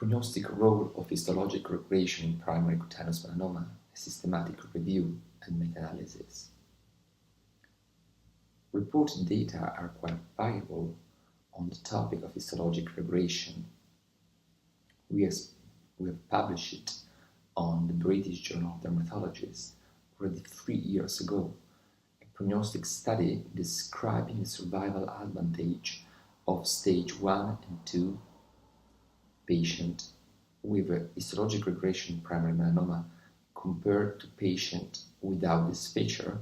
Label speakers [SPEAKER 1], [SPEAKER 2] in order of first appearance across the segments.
[SPEAKER 1] Prognostic role of histological regression in primary cutaneous melanoma, a systematic review and meta-analysis. Reported data are quite variable on the topic of histologic regression. We have published it on the British Journal of Dermatology already 3 years ago, a prognostic study describing the survival advantage of stage 1 and 2 patient with a histologic regression in primary melanoma compared to patient without this feature.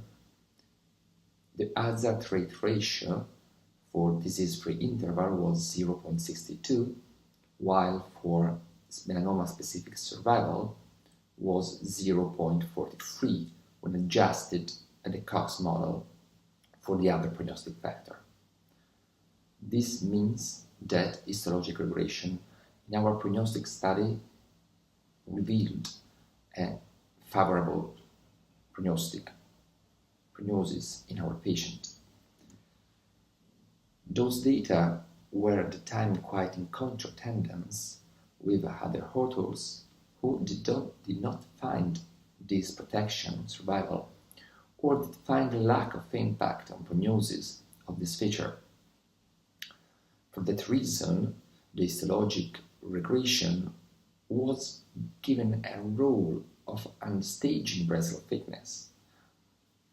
[SPEAKER 1] The hazard rate ratio for disease-free interval was 0.62, while for melanoma-specific survival was 0.43 when adjusted at the Cox model for the other prognostic factor. This means that histologic regression in our prognostic study revealed a favorable prognosis in our patient. Those data were at the time quite in contra-tendence with other authors who did not find this protection survival or did find a lack of impact on prognosis of this feature. For that reason, the histologic regression was given a role of unstaging breast cell thickness.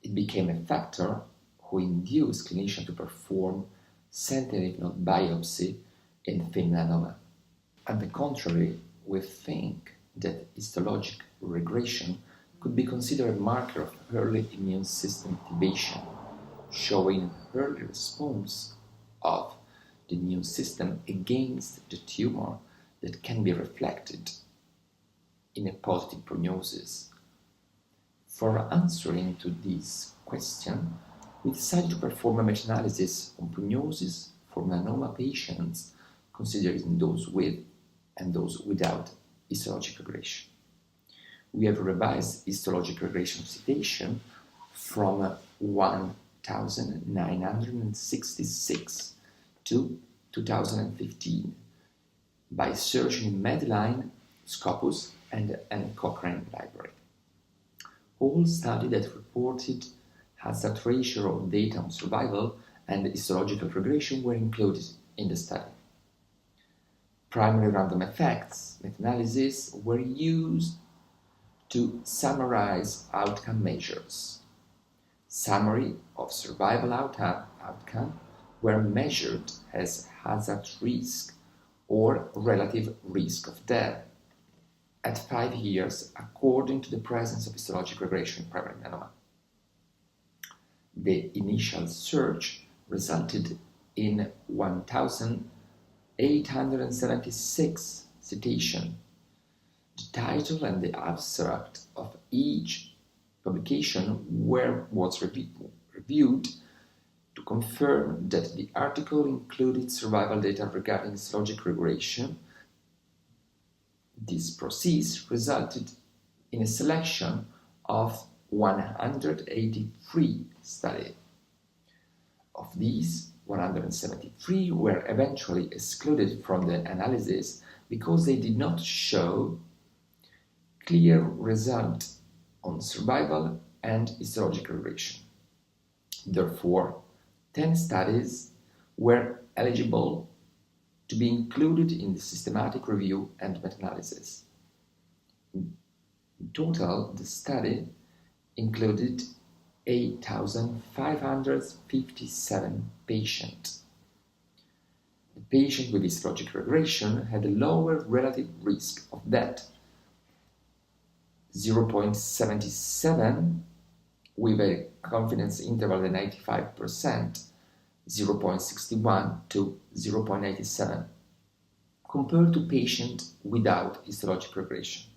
[SPEAKER 1] It became a factor who induced clinicians to perform sentinel node biopsy in thin melanoma. On the contrary, we think that histologic regression could be considered a marker of early immune system activation, showing early response of the immune system against the tumor that can be reflected in a positive prognosis. For answering to this question, we decided to perform a meta-analysis on prognosis for melanoma patients, considering those with and those without histologic regression. We have revised histologic regression citation from 1966 to 2015 by searching in Medline, Scopus, and Cochrane library. All studies that reported hazard ratio of data on survival and histological regression were included in the study. Primary random effects meta-analysis were used to summarize outcome measures. Summary of survival outcome were measured as hazard risk or relative risk of death at 5 years according to the presence of histologic regression in primary melanoma. The initial search resulted in 1,876 citations. The title and the abstract of each publication was reviewed to confirm that the article included survival data regarding histologic regression. This process resulted in a selection of 183 studies. Of these, 173 were eventually excluded from the analysis because they did not show clear result on survival and histologic regression. Therefore, 10 studies were eligible to be included in the systematic review and meta-analysis. In total, the study included 8,557 patients. The patient with histologic regression had a lower relative risk of death, 0.77 with a confidence interval of 95%, 0.61 to 0.87, compared to patients without histologic regression.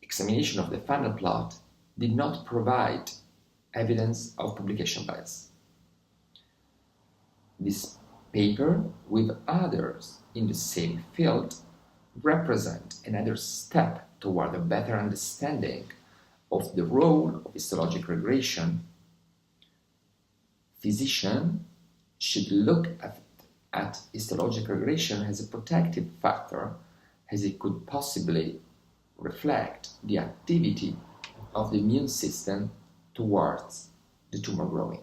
[SPEAKER 1] Examination of the final plot did not provide evidence of publication bias. This paper, with others in the same field, represent another step toward a better understanding of the role of histologic regression. Physicians should look at histologic regression as a protective factor as it could possibly reflect the activity of the immune system towards the tumor growing.